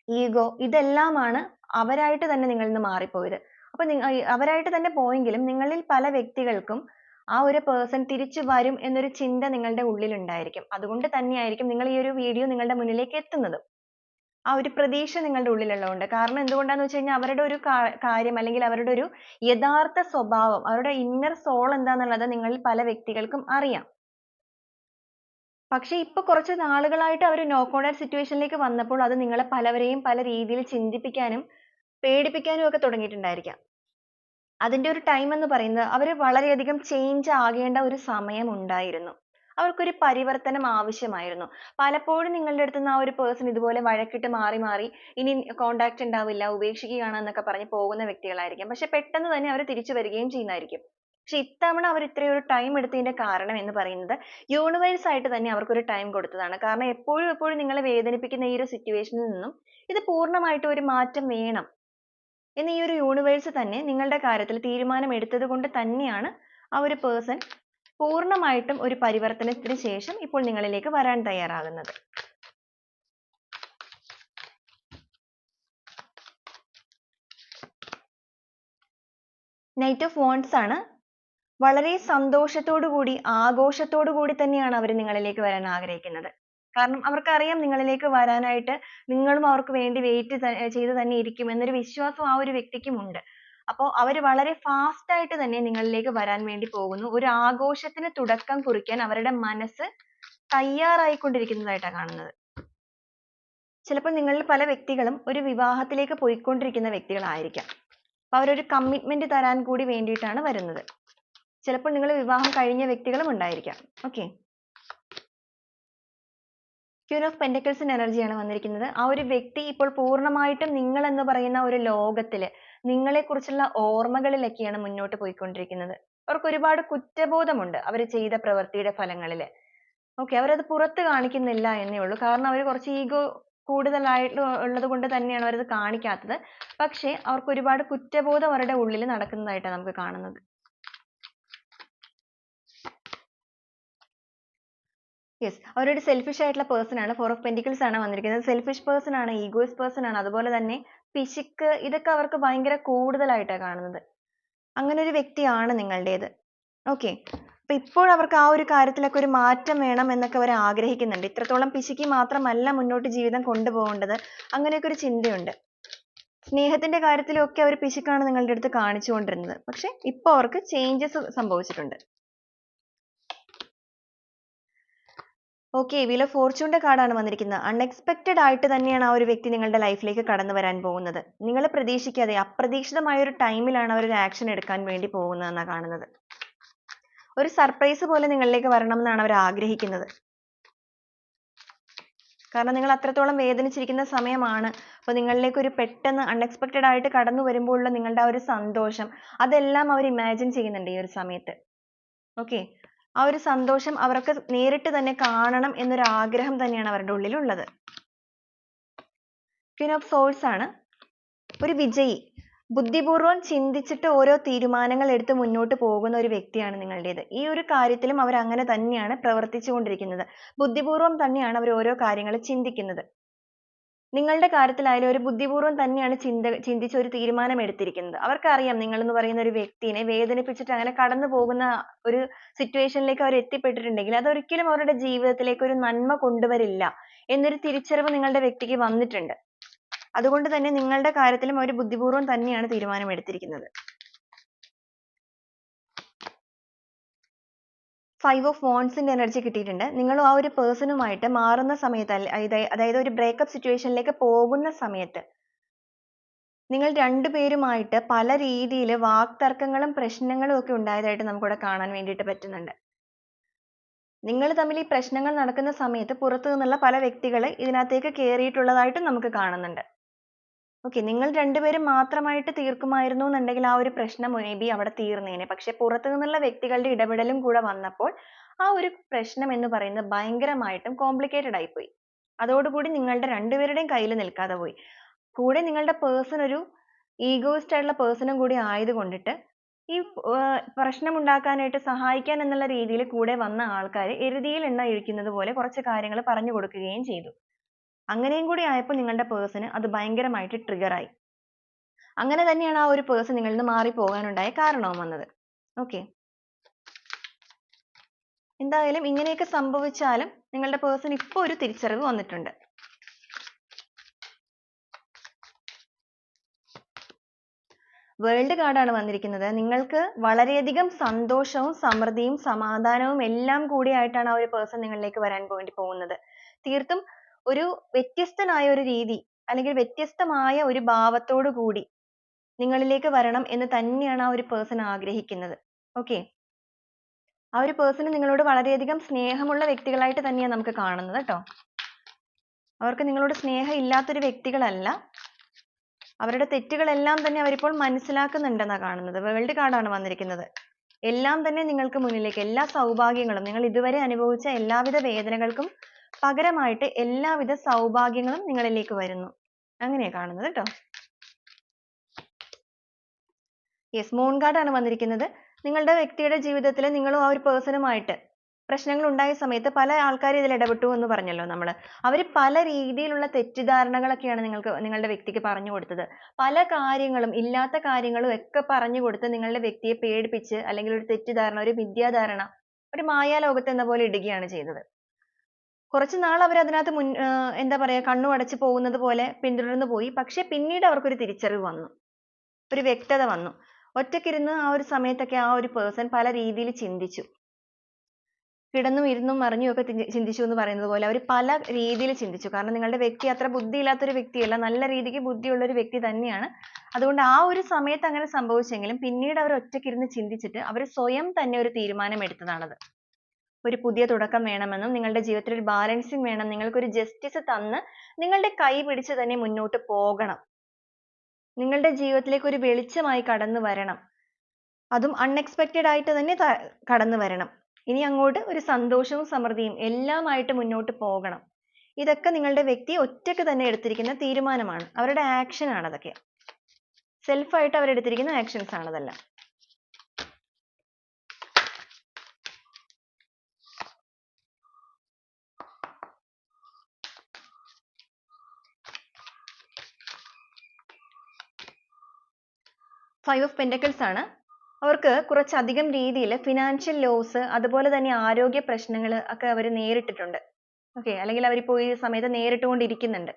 ഈഗോ ഇതെല്ലാമാണ് അവരായിട്ട് തന്നെ നിങ്ങളിൽ നിന്ന് മാറിപ്പോയത്. അപ്പൊ അവരായിട്ട് തന്നെ പോയെങ്കിലും നിങ്ങളിൽ പല വ്യക്തികൾക്കും ആ ഒരു person തിരിച്ചു വരും എന്നൊരു ചിന്ത നിങ്ങളുടെ ഉള്ളിൽ ഉണ്ടായിരിക്കും. അതുകൊണ്ട് തന്നെയായിരിക്കും നിങ്ങൾ ഈ ഒരു വീഡിയോ നിങ്ങളുടെ മുന്നിലേക്ക് എത്തുന്നത്. ആ ഒരു പ്രതീക്ഷ നിങ്ങളുടെ ഉള്ളിലുള്ളതുകൊണ്ട്. കാരണം എന്തുകൊണ്ടാന്ന് വെച്ച് കഴിഞ്ഞാൽ അവരുടെ ഒരു കാര്യം അല്ലെങ്കിൽ അവരുടെ ഒരു യഥാർത്ഥ സ്വഭാവം, അവരുടെ inner soul എന്താന്നുള്ളത് നിങ്ങളിൽ പല വ്യക്തികൾക്കും അറിയാം. പക്ഷേ ഇപ്പൊ കുറച്ച് നാളുകളായിട്ട് അവർ no contact situation ലേക്ക് വന്നപ്പോൾ അത് നിങ്ങളെ പലവരെയും പല രീതിയിൽ ചിന്തിപ്പിക്കാനും പേടിപ്പിക്കാനും ഒക്കെ തുടങ്ങിയിട്ടുണ്ടായിരിക്കാം. അതിന്റെ ഒരു time എന്ന് പറയുന്നത് അവർ വളരെയധികം change ആകേണ്ട ഒരു സമയം ഉണ്ടായിരുന്നു. അവർക്കൊരു പരിവർത്തനം ആവശ്യമായിരുന്നു. പലപ്പോഴും നിങ്ങളുടെ അടുത്ത് നിന്ന് ആ ഒരു person ഇതുപോലെ വഴക്കിട്ട് മാറി മാറി ഇനി contact ഉണ്ടാവില്ല, ഉപേക്ഷിക്കുകയാണ് എന്നൊക്കെ പറഞ്ഞ് പോകുന്ന വ്യക്തികളായിരിക്കും. പക്ഷെ പെട്ടെന്ന് തന്നെ അവർ തിരിച്ചു വരികയും ചെയ്യുന്നതായിരിക്കും. പക്ഷെ ഇത്തവണ അവർ ഇത്രയും ഒരു time എടുത്തതിന്റെ കാരണം എന്ന് പറയുന്നത് universe ആയിട്ട് തന്നെ അവർക്ക് ഒരു time കൊടുത്തതാണ്. കാരണം എപ്പോഴും നിങ്ങളെ വേദനിപ്പിക്കുന്ന ഈ ഒരു situation ൽ നിന്നും ഇത് പൂർണ്ണമായിട്ടും ഒരു മാറ്റം വേണം എന്ന് ഈ ഒരു universe തന്നെ നിങ്ങളുടെ കാര്യത്തിൽ തീരുമാനം എടുത്തത് കൊണ്ട് തന്നെയാണ് ആ ഒരു person പൂർണ്ണമായിട്ടും ഒരു പരിവർത്തനത്തിന് ശേഷം ഇപ്പോൾ നിങ്ങളിലേക്ക് വരാൻ തയ്യാറാകുന്നത്. Knight of Wands ആണ്. വളരെ സന്തോഷത്തോടു കൂടി ആഘോഷത്തോടു കൂടി തന്നെയാണ് അവർ നിങ്ങളിലേക്ക് വരാൻ ആഗ്രഹിക്കുന്നത്. കാരണം അവർക്കറിയാം നിങ്ങളിലേക്ക് വരാനായിട്ട് നിങ്ങളും അവർക്ക് വേണ്ടി wait ചെയ്ത് തന്നെ ഇരിക്കും എന്നൊരു വിശ്വാസം ആ ഒരു വ്യക്തിക്കും ഉണ്ട്. അപ്പോൾ അവർ വളരെ fast ആയിട്ട് തന്നെ നിങ്ങളിലേക്ക് വരാൻ വേണ്ടി പോകുന്നു. ഒരു ആഘോഷത്തിന് തുടക്കം കുറിക്കാൻ അവരുടെ മനസ്സ് തയ്യാറായിക്കൊണ്ടിരിക്കുന്നതായിട്ടാണ് കാണുന്നത്. ചിലപ്പോൾ നിങ്ങളിൽ പല വ്യക്തികളും ഒരു വിവാഹത്തിലേക്ക് പോയിക്കൊണ്ടിരിക്കുന്ന വ്യക്തികളായിരിക്കാം. അപ്പോൾ അവരൊരു commitment തരാൻ കൂടി വേണ്ടിയിട്ടാണ് വരുന്നത്. ചിലപ്പോൾ നിങ്ങൾ വിവാഹം കഴിഞ്ഞ വ്യക്തികളും ഉണ്ടായിരിക്കാം. okay. Queen of Pentacles ന്റെ energy ആണ് വന്നിരിക്കുന്നത്. ആ ഒരു വ്യക്തി ഇപ്പോൾ പൂർണ്ണമായിട്ടും നിങ്ങൾ എന്ന് പറയുന്ന ഒരു ലോകത്തിൽ നിങ്ങളെക്കുറിച്ചുള്ള ഓർമ്മകളിലൊക്കെയാണ് മുന്നോട്ട് പോയിക്കൊണ്ടിരിക്കുന്നത്. അവർക്ക് ഒരുപാട് കുറ്റബോധമുണ്ട് അവർ ചെയ്ത പ്രവൃത്തിയുടെ ഫലങ്ങളിൽ. okay. അവരത് പുറത്ത് കാണിക്കുന്നില്ല എന്നേ ഉള്ളൂ. കാരണം അവർ കുറച്ച് ഈഗോ കൂടുതലായിട്ട് ഉള്ളത് കൊണ്ട് തന്നെയാണ് അവരത് കാണിക്കാത്തത്. പക്ഷേ അവർക്ക് ഒരുപാട് കുറ്റബോധം അവരുടെ ഉള്ളിൽ നടക്കുന്നതായിട്ടാണ് നമുക്ക് കാണുന്നത്. yes. അവരൊരു selfish ആയിട്ടുള്ള person ആണ്. Four of Pentacles ആണ് വന്നിരിക്കുന്നത്. selfish person ആണ്, egoist person ആണ്. അതുപോലെ തന്നെ പിശുക്ക് ഇതൊക്കെ അവർക്ക് ഭയങ്കര കൂടുതലായിട്ടാണ് കാണുന്നത്. അങ്ങനെ ഒരു വ്യക്തിയാണ് നിങ്ങളുടേത്. okay. അപ്പോൾ ഇപ്പോൾ അവർക്ക് ആ ഒരു കാര്യത്തിലൊക്കെ ഒരു മാറ്റം വേണം എന്നൊക്കെ അവർ ആഗ്രഹിക്കുന്നുണ്ട്. ഇത്രത്തോളം പിശുക്കി മാത്രമല്ല മുന്നോട്ട് ജീവിതം കൊണ്ടുപോകേണ്ടത്. അങ്ങനെയൊക്കെ ഒരു ചിന്തയുണ്ട്. സ്നേഹത്തിന്റെ കാര്യത്തിലൊക്കെ അവർ പിശുക്കാണ് നിങ്ങളുടെ അടുത്ത് കാണിച്ചുകൊണ്ടിരുന്നത്. പക്ഷെ ഇപ്പോൾ അവർക്ക് ചേഞ്ചസ് സംഭവിച്ചിട്ടുണ്ട്. okay. Wheel of Fortune ന്റെ കാർഡാണ് വന്നിരിക്കുന്നത്. അൺഎക്സ്പെക്റ്റഡ് ആയിട്ട് തന്നെയാണ് ആ ഒരു വ്യക്തി നിങ്ങളുടെ ലൈഫിലേക്ക് കടന്നു വരാൻ പോകുന്നത്. നിങ്ങൾ പ്രതീക്ഷിക്കാതെ അപ്രതീക്ഷിതമായ ഒരു ടൈമിലാണ് അവർ ഒരു ആക്ഷൻ എടുക്കാൻ വേണ്ടി പോകുന്നതെന്നാണ് കാണുന്നത്. ഒരു സർപ്രൈസ് പോലെ നിങ്ങളിലേക്ക് വരണം എന്നാണ് അവർ ആഗ്രഹിക്കുന്നത്. കാരണം നിങ്ങൾ അത്രത്തോളം വേദനിച്ചിരിക്കുന്ന സമയമാണ്. അപ്പോൾ നിങ്ങളിലേക്ക് ഒരു പെട്ടെന്ന് അൺഎക്സ്പെക്റ്റഡ് ആയിട്ട് കടന്നു വരുമ്പോഴുള്ള നിങ്ങളുടെ ആ ഒരു സന്തോഷം അതെല്ലാം അവർ ഇമാജിൻ ചെയ്യുന്നുണ്ട് ഈ ഒരു സമയത്ത്. okay. ആ ഒരു സന്തോഷം അവർക്ക് നേരിട്ട് തന്നെ കാണണം എന്നൊരു ആഗ്രഹം തന്നെയാണ് അവരുടെ ഉള്ളിലുള്ളത്. Queen of Swords ആണ്. ഒരു വിജയി. ബുദ്ധിപൂർവ്വം ചിന്തിച്ചിട്ട് ഓരോ തീരുമാനങ്ങൾ എടുത്ത് മുന്നോട്ട് പോകുന്ന ഒരു വ്യക്തിയാണ് നിങ്ങളുടേത്. ഈ ഒരു കാര്യത്തിലും അവർ അങ്ങനെ തന്നെയാണ് പ്രവർത്തിച്ചുകൊണ്ടിരിക്കുന്നത്. ബുദ്ധിപൂർവ്വം തന്നെയാണ് അവർ ഓരോ കാര്യങ്ങൾ ചിന്തിക്കുന്നത്. നിങ്ങളുടെ കാര്യത്തിലായാലും ഒരു ബുദ്ധിപൂർവ്വം തന്നെയാണ് ചിന്തിച്ച് ഒരു തീരുമാനം എടുത്തിരിക്കുന്നത്. അവർക്കറിയാം നിങ്ങൾ എന്ന് പറയുന്ന ഒരു വ്യക്തിനെ വേദനിപ്പിച്ചിട്ട് അങ്ങനെ കടന്നു പോകുന്ന ഒരു സിറ്റുവേഷനിലേക്ക് അവർ എത്തിപ്പെട്ടിട്ടുണ്ടെങ്കിൽ അതൊരിക്കലും അവരുടെ ജീവിതത്തിലേക്ക് ഒരു നന്മ കൊണ്ടുവരില്ല എന്നൊരു തിരിച്ചറിവ് നിങ്ങളുടെ വ്യക്തിക്ക് വന്നിട്ടുണ്ട്. അതുകൊണ്ട് തന്നെ നിങ്ങളുടെ കാര്യത്തിലും അവർ ബുദ്ധിപൂർവ്വം തന്നെയാണ് തീരുമാനം എടുത്തിരിക്കുന്നത്. 5 ഓഫ് വാണ്ട്സിന്റെ എനർജി കിട്ടിയിട്ടുണ്ട്. നിങ്ങൾ ആ ഒരു പേഴ്സണുമായിട്ട് മാറുന്ന സമയത്ത് അതായത് ഒരു ബ്രേക്കപ്പ് സിറ്റുവേഷനിലേക്ക് പോകുന്ന സമയത്ത് നിങ്ങൾ രണ്ടുപേരുമായിട്ട് പല രീതിയിൽ വാക്തർക്കങ്ങളും പ്രശ്നങ്ങളും ഒക്കെ ഉണ്ടായതായിട്ട് നമുക്കിവിടെ കാണാൻ വേണ്ടിയിട്ട് പറ്റുന്നുണ്ട്. നിങ്ങൾ തമ്മിൽ ഈ പ്രശ്നങ്ങൾ നടക്കുന്ന സമയത്ത് പുറത്തു നിന്നുള്ള പല വ്യക്തികൾ ഇതിനകത്തേക്ക് കയറിയിട്ടുള്ളതായിട്ടും നമുക്ക് കാണുന്നുണ്ട്. ഓക്കെ, നിങ്ങൾ രണ്ടുപേരും മാത്രമായിട്ട് തീർക്കുമായിരുന്നു എന്നുണ്ടെങ്കിൽ ആ ഒരു പ്രശ്നം മേ ബി അവിടെ തീർന്നേനെ. പക്ഷെ പുറത്തു നിന്നുള്ള വ്യക്തികളുടെ ഇടപെടലും കൂടെ വന്നപ്പോൾ ആ ഒരു പ്രശ്നം എന്ന് പറയുന്നത് ഭയങ്കരമായിട്ടും കോംപ്ലിക്കേറ്റഡ് ആയിപ്പോയി. അതോടുകൂടി നിങ്ങളുടെ രണ്ടുപേരുടെയും കയ്യിൽ നിൽക്കാതെ പോയി. കൂടെ നിങ്ങളുടെ പേഴ്സൺ ഒരു ഈഗോയിസ്റ്റ് ആയിട്ടുള്ള പേഴ്സണും കൂടി ആയതുകൊണ്ടിട്ട് ഈ പ്രശ്നം ഉണ്ടാക്കാനായിട്ട് സഹായിക്കാൻ എന്നുള്ള രീതിയിൽ കൂടെ വന്ന ആൾക്കാർ എരുതിയിൽ എണ്ണ ഒഴിക്കുന്നത് പോലെ കുറച്ച് കാര്യങ്ങൾ പറഞ്ഞു കൊടുക്കുകയും ചെയ്തു. അങ്ങനെയും കൂടി ആയപ്പോൾ നിങ്ങളുടെ പേഴ്സണ് അത് ഭയങ്കരമായിട്ട് ട്രിഗർ ആയി. അങ്ങനെ തന്നെയാണ് ആ ഒരു പേഴ്സൺ നിങ്ങളിൽ നിന്ന് മാറി പോകാനുണ്ടായ കാരണവും വന്നത്. ഓക്കെ, എന്തായാലും ഇങ്ങനെയൊക്കെ സംഭവിച്ചാലും നിങ്ങളുടെ പേഴ്സൺ ഇപ്പോൾ ഒരു തിരിച്ചറിവ് വന്നിട്ടുണ്ട്. വേൾഡ് കാർഡാണ് വന്നിരിക്കുന്നത്. നിങ്ങൾക്ക് വളരെയധികം സന്തോഷവും സമൃദ്ധിയും സമാധാനവും എല്ലാം കൂടിയായിട്ടാണ് ആ ഒരു പേഴ്സൺ നിങ്ങളിലേക്ക് വരാൻ വേണ്ടി പോകുന്നത്. തീർത്തും ഒരു വ്യത്യസ്തനായ ഒരു രീതി അല്ലെങ്കിൽ വ്യത്യസ്തമായ ഒരു ഭാവത്തോടു കൂടി നിങ്ങളിലേക്ക് വരണം എന്ന് തന്നെയാണ് ആ ഒരു പേഴ്സൺ ആഗ്രഹിക്കുന്നത്. ഓക്കെ, ആ ഒരു പേഴ്സൺ നിങ്ങളോട് വളരെയധികം സ്നേഹമുള്ള വ്യക്തികളായിട്ട് തന്നെയാണ് നമുക്ക് കാണുന്നത് കേട്ടോ. അവർക്ക് നിങ്ങളോട് സ്നേഹം ഇല്ലാത്തൊരു വ്യക്തികളല്ല. അവരുടെ തെറ്റുകളെല്ലാം തന്നെ അവരിപ്പോൾ മനസ്സിലാക്കുന്നുണ്ടെന്നാണ് കാണുന്നത്. വേൾഡ് കാർഡാണ് വന്നിരിക്കുന്നത്. എല്ലാം തന്നെ നിങ്ങൾക്ക് മുന്നിലേക്ക്, എല്ലാ സൗഭാഗ്യങ്ങളും, നിങ്ങൾ ഇതുവരെ അനുഭവിച്ച എല്ലാവിധ വേദനകൾക്കും പകരമായിട്ട് എല്ലാവിധ സൗഭാഗ്യങ്ങളും നിങ്ങളിലേക്ക് വരുന്നു. അങ്ങനെയാണ് കാണുന്നത് കേട്ടോ. യെസ്, മൂൺ കാർഡാണ് വന്നിരിക്കുന്നത്. നിങ്ങളുടെ വ്യക്തിയുടെ ജീവിതത്തിൽ നിങ്ങളും ആ ഒരു പേഴ്സണുമായിട്ട് പ്രശ്നങ്ങൾ ഉണ്ടായ സമയത്ത് പല ആൾക്കാരും ഇതിൽ ഇടപെട്ടു എന്ന് പറഞ്ഞല്ലോ നമ്മൾ. അവർ പല രീതിയിലുള്ള തെറ്റിദ്ധാരണകളൊക്കെയാണ് നിങ്ങളുടെ വ്യക്തിക്ക് പറഞ്ഞു കൊടുത്തത്. പല കാര്യങ്ങളും, ഇല്ലാത്ത കാര്യങ്ങളും ഒക്കെ പറഞ്ഞു കൊടുത്ത് നിങ്ങളുടെ വ്യക്തിയെ പേടിപ്പിച്ച് അല്ലെങ്കിൽ ഒരു തെറ്റിദ്ധാരണ, ഒരു മിഥ്യാധാരണ, ഒരു മായാലോകത്ത് എന്ന പോലെ ഇടുകയാണ് ചെയ്തത്. കുറച്ച് നാൾ അവർ അതിനകത്ത് എന്താ പറയാ, കണ്ണു അടച്ചു പോകുന്നത് പോലെ പിന്തുടർന്നു പോയി. പക്ഷെ പിന്നീട് അവർക്കൊരു തിരിച്ചറിവ് വന്നു, ഒരു വ്യക്തത വന്നു. ഒറ്റയ്ക്കിരുന്ന് ആ ഒരു സമയത്തൊക്കെ ആ ഒരു പേഴ്സൺ പല രീതിയിൽ ചിന്തിച്ചു. കിടന്നും ഇരുന്നും മറിഞ്ഞും ഒക്കെ ചിന്തിച്ചു എന്ന് പറയുന്നത് പോലെ അവർ പല രീതിയിൽ ചിന്തിച്ചു. കാരണം നിങ്ങളുടെ വ്യക്തി അത്ര ബുദ്ധിയില്ലാത്തൊരു വ്യക്തിയല്ല, നല്ല രീതിക്ക് ബുദ്ധിയുള്ള ഒരു വ്യക്തി തന്നെയാണ്. അതുകൊണ്ട് ആ ഒരു സമയത്ത് അങ്ങനെ സംഭവിച്ചെങ്കിലും പിന്നീട് അവർ ഒറ്റയ്ക്കിരുന്ന് ചിന്തിച്ചിട്ട് അവർ സ്വയം തന്നെ ഒരു തീരുമാനം എടുത്തതാണത്. ഒരു പുതിയ തുടക്കം വേണമെന്നും നിങ്ങളുടെ ജീവിതത്തിൽ ഒരു ബാലൻസിങ് വേണം, നിങ്ങൾക്കൊരു ജസ്റ്റിസ് തന്ന് നിങ്ങളുടെ കൈ പിടിച്ച് തന്നെ മുന്നോട്ട് പോകണം, നിങ്ങളുടെ ജീവിതത്തിലേക്ക് ഒരു വെളിച്ചമായി കടന്നു വരണം, അതും അൺഎക്സ്പെക്റ്റഡ് ആയിട്ട് തന്നെ കടന്നു വരണം. ഇനി അങ്ങോട്ട് ഒരു സന്തോഷവും സമൃദ്ധിയും എല്ലാമായിട്ട് മുന്നോട്ട് പോകണം. ഇതൊക്കെ നിങ്ങളുടെ വ്യക്തി ഒറ്റയ്ക്ക് തന്നെ എടുത്തിരിക്കുന്ന തീരുമാനമാണ്. അവരുടെ ആക്ഷൻ ആണ് അതൊക്കെ. സെൽഫായിട്ട് അവരെടുത്തിരിക്കുന്ന ആക്ഷൻസ് ആണ് അതെല്ലാം. ഫൈവ് ഓഫ് പെന്റക്കിൾസ് ആണ്. അവർക്ക് കുറച്ചധികം രീതിയിൽ ഫിനാൻഷ്യൽ ലോസ്, അതുപോലെ തന്നെ ആരോഗ്യ പ്രശ്നങ്ങൾ ഒക്കെ അവർ നേരിട്ടിട്ടുണ്ട്. ഓക്കെ, അല്ലെങ്കിൽ അവരിപ്പോൾ ഈ സമയത്ത് നേരിട്ടുകൊണ്ടിരിക്കുന്നുണ്ട്.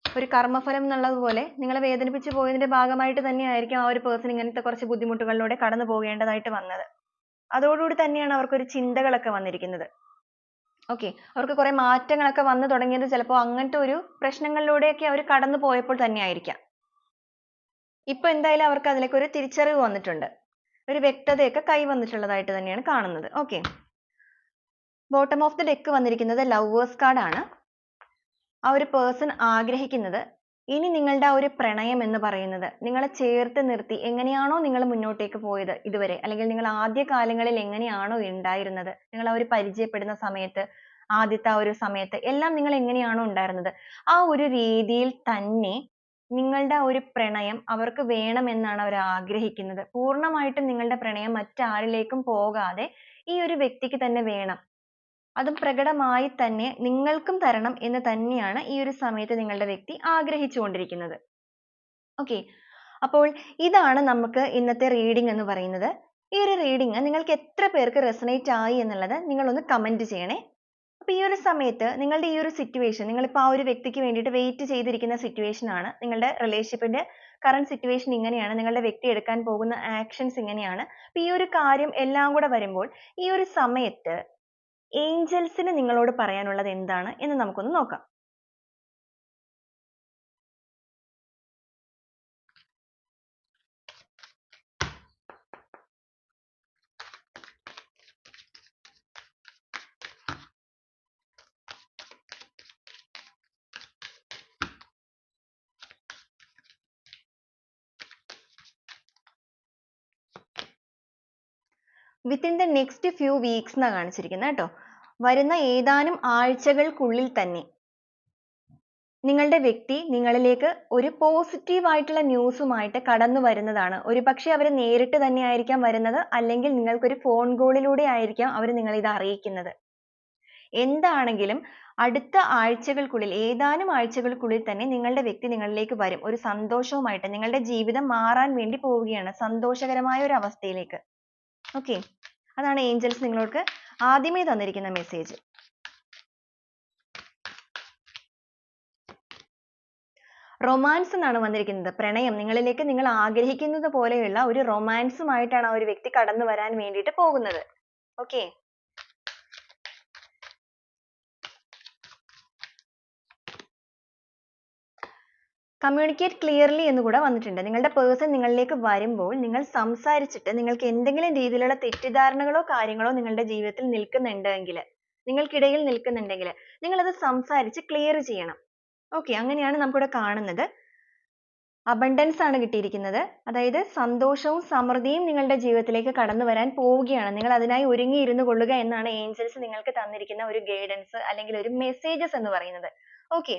ഒരു കർമ്മഫലം എന്നുള്ളതുപോലെ നിങ്ങളെ വേദനിപ്പിച്ചു പോയതിന്റെ ഭാഗമായിട്ട് തന്നെയായിരിക്കും ആ ഒരു പേഴ്സൺ ഇങ്ങനത്തെ കുറച്ച് ബുദ്ധിമുട്ടുകളിലൂടെ കടന്നു പോകേണ്ടതായിട്ട് വന്നത്. അതോടുകൂടി തന്നെയാണ് അവർക്കൊരു ചിന്തകളൊക്കെ വന്നിരിക്കുന്നത്. ഓക്കെ, അവർക്ക് കുറെ മാറ്റങ്ങളൊക്കെ വന്നു തുടങ്ങിയത് ചിലപ്പോൾ അങ്ങനത്തെ ഒരു പ്രശ്നങ്ങളിലൂടെയൊക്കെ അവർ കടന്നു പോയപ്പോൾ തന്നെ ആയിരിക്കാം. ഇപ്പൊ എന്തായാലും അവർക്ക് അതിലേക്ക് ഒരു തിരിച്ചറിവ് വന്നിട്ടുണ്ട്, ഒരു വ്യക്തതയൊക്കെ കൈവന്നിട്ടുള്ളതായിട്ട് തന്നെയാണ് കാണുന്നത്. Okay, bottom of the deck വന്നിരിക്കുന്നത് ലവേഴ്സ് കാർഡ് ആണ്. ആ ഒരു പേഴ്സൺ ആഗ്രഹിക്കുന്നത് ഇനി നിങ്ങളുടെ ആ ഒരു പ്രണയം എന്ന് പറയുന്നത് നിങ്ങളെ ചേർത്ത് നിർത്തി, എങ്ങനെയാണോ നിങ്ങൾ മുന്നോട്ടേക്ക് പോയത് ഇതുവരെ, അല്ലെങ്കിൽ നിങ്ങൾ ആദ്യ കാലങ്ങളിൽ എങ്ങനെയാണോ ഉണ്ടായിരുന്നത്, നിങ്ങൾ ആ ഒരു പരിചയപ്പെടുന്ന സമയത്ത്, ആദ്യത്തെ ആ ഒരു സമയത്ത് എല്ലാം നിങ്ങൾ എങ്ങനെയാണോ ഉണ്ടായിരുന്നത് ആ ഒരു രീതിയിൽ തന്നെ നിങ്ങളുടെ ആ ഒരു പ്രണയം അവർക്ക് വേണമെന്നാണ് അവർ ആഗ്രഹിക്കുന്നത്. പൂർണ്ണമായിട്ടും നിങ്ങളുടെ പ്രണയം മറ്റാരിലേക്കും പോകാതെ ഈ ഒരു വ്യക്തിക്ക് തന്നെ വേണം. അതും പ്രകടമായി തന്നെ നിങ്ങൾക്കും തരണം എന്ന് തന്നെയാണ് ഈ ഒരു സമയത്ത് നിങ്ങളുടെ വ്യക്തി ആഗ്രഹിച്ചുകൊണ്ടിരിക്കുന്നത്. ഓക്കെ. അപ്പോൾ ഇതാണ് നമുക്ക് ഇന്നത്തെ റീഡിംഗ് എന്ന് പറയുന്നത്. ഈ ഒരു റീഡിംഗ് നിങ്ങൾക്ക് എത്ര പേർക്ക് റെസൊനേറ്റ് ആയി എന്നുള്ളത് നിങ്ങൾ ഒന്ന് കമന്റ് ചെയ്യണേ. അപ്പോൾ ഈ ഒരു സമയത്ത് നിങ്ങളുടെ ഈ ഒരു സിറ്റുവേഷൻ, നിങ്ങളിപ്പോൾ ആ ഒരു വ്യക്തിക്ക് വേണ്ടിയിട്ട് വെയിറ്റ് ചെയ്തിരിക്കുന്ന സിറ്റുവേഷൻ ആണ്. നിങ്ങളുടെ റിലേഷൻഷിപ്പിന്റെ കറന്റ് സിറ്റുവേഷൻ ഇങ്ങനെയാണ്. നിങ്ങളുടെ വ്യക്തി എടുക്കാൻ പോകുന്ന ആക്ഷൻസ് ഇങ്ങനെയാണ്. അപ്പോൾ ഈ ഒരു കാര്യം എല്ലാം കൂടെ വരുമ്പോൾ ഈ ഒരു സമയത്ത് ഏഞ്ചൽസിന് നിങ്ങളോട് പറയാനുള്ളത് എന്താണ് എന്ന് നമുക്കൊന്ന് നോക്കാം. Within the next few weeks എന്നാണ് കാണിച്ചിരിക്കുന്നത് കേട്ടോ. വരുന്ന ഏതാനും ആഴ്ചകൾക്കുള്ളിൽ തന്നെ നിങ്ങളുടെ വ്യക്തി നിങ്ങളിലേക്ക് ഒരു പോസിറ്റീവ് ആയിട്ടുള്ള ന്യൂസുമായിട്ട് കടന്നു വരുന്നതാണ്. ഒരുപക്ഷെ അവർ നേരിട്ട് തന്നെ ആയിരിക്കാം വരുന്നത്, അല്ലെങ്കിൽ നിങ്ങൾക്കൊരു ഫോൺ കോളിലൂടെ ആയിരിക്കാം അവർ നിങ്ങളെ ഇത് അറിയിക്കുന്നത്. എന്താണെങ്കിലും അടുത്ത ആഴ്ചകൾക്കുള്ളിൽ, ഏതാനും ആഴ്ചകൾക്കുള്ളിൽ തന്നെ നിങ്ങളുടെ വ്യക്തി നിങ്ങളിലേക്ക് വരും. ഒരു സന്തോഷവുമായിട്ട് നിങ്ങളുടെ ജീവിതം മാറാൻ വേണ്ടി പോവുകയാണ്, സന്തോഷകരമായ ഒരു അവസ്ഥയിലേക്ക്. ഓക്കെ, അതാണ് ഏഞ്ചൽസ് നിങ്ങൾക്ക് ആദ്യമേ തന്നിരിക്കുന്ന മെസ്സേജ്. റൊമാൻസ് എന്നാണ് വന്നിരിക്കുന്നത്. പ്രണയം, നിങ്ങളിലേക്ക് നിങ്ങൾ ആഗ്രഹിക്കുന്നത് പോലെയുള്ള ഒരു റൊമാൻസുമായിട്ടാണ് ആ ഒരു വ്യക്തി കടന്നു വരാൻ വേണ്ടിയിട്ട് പോകുന്നത്. ഓക്കെ, കമ്മ്യൂണിക്കേറ്റ് ക്ലിയർലി എന്ന് കൂടെ വന്നിട്ടുണ്ട്. നിങ്ങളുടെ പേഴ്സൺ നിങ്ങളിലേക്ക് വരുമ്പോൾ നിങ്ങൾ സംസാരിച്ചിട്ട് നിങ്ങൾക്ക് എന്തെങ്കിലും രീതിയിലുള്ള തെറ്റിദ്ധാരണകളോ കാര്യങ്ങളോ നിങ്ങളുടെ ജീവിതത്തിൽ നിൽക്കുന്നുണ്ടെങ്കിൽ, നിങ്ങൾക്കിടയിൽ നിൽക്കുന്നുണ്ടെങ്കിൽ നിങ്ങളത് സംസാരിച്ച് ക്ലിയർ ചെയ്യണം. ഓക്കെ, അങ്ങനെയാണ് നമുക്കിവിടെ കാണുന്നത്. അബണ്ടൻസ് ആണ് കിട്ടിയിരിക്കുന്നത്. അതായത് സന്തോഷവും സമൃദ്ധിയും നിങ്ങളുടെ ജീവിതത്തിലേക്ക് കടന്നു വരാൻ പോവുകയാണ്. നിങ്ങൾ അതിനായി ഒരുങ്ങിയിരുന്നു കൊള്ളുക എന്നാണ് ഏഞ്ചൽസ് നിങ്ങൾക്ക് തന്നിരിക്കുന്ന ഒരു ഗൈഡൻസ് അല്ലെങ്കിൽ ഒരു മെസ്സേജസ് എന്ന് പറയുന്നത്. ഓക്കെ,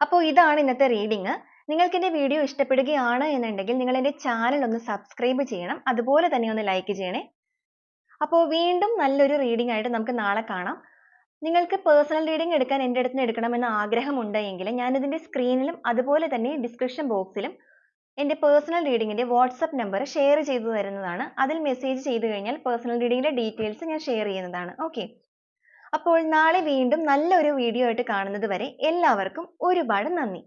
അപ്പോൾ ഇതാണ് ഇന്നത്തെ റീഡിംഗ്. നിങ്ങൾക്ക് എൻ്റെ വീഡിയോ ഇഷ്ടപ്പെടുകയാണ് എന്നുണ്ടെങ്കിൽ നിങ്ങൾ എൻ്റെ ചാനൽ ഒന്ന് സബ്സ്ക്രൈബ് ചെയ്യണം, അതുപോലെ തന്നെ ഒന്ന് ലൈക്ക് ചെയ്യണേ. അപ്പോൾ വീണ്ടും നല്ലൊരു റീഡിംഗ് ആയിട്ട് നമുക്ക് നാളെ കാണാം. നിങ്ങൾക്ക് പേഴ്സണൽ റീഡിംഗ് എടുക്കാൻ എൻ്റെ അടുത്ത് നിന്ന് എടുക്കണമെന്ന് ആഗ്രഹമുണ്ടെങ്കിൽ ഞാൻ ഇതിൻ്റെ സ്ക്രീനിലും അതുപോലെ തന്നെ ഡിസ്ക്രിപ്ഷൻ ബോക്സിലും എൻ്റെ പേഴ്സണൽ റീഡിങ്ങിൻ്റെ വാട്സപ്പ് നമ്പർ ഷെയർ ചെയ്തു തരുന്നതാണ്. അതിൽ മെസ്സേജ് ചെയ്തു കഴിഞ്ഞാൽ പേഴ്സണൽ റീഡിങ്ങിൻ്റെ ഡീറ്റെയിൽസ് ഞാൻ ഷെയർ ചെയ്യുന്നതാണ്. ഓക്കെ, അപ്പോൾ നാളെ വീണ്ടും നല്ലൊരു വീഡിയോ ആയിട്ട് കാണുന്നത് വരെ എല്ലാവർക്കും ഒരുപാട് നന്ദി.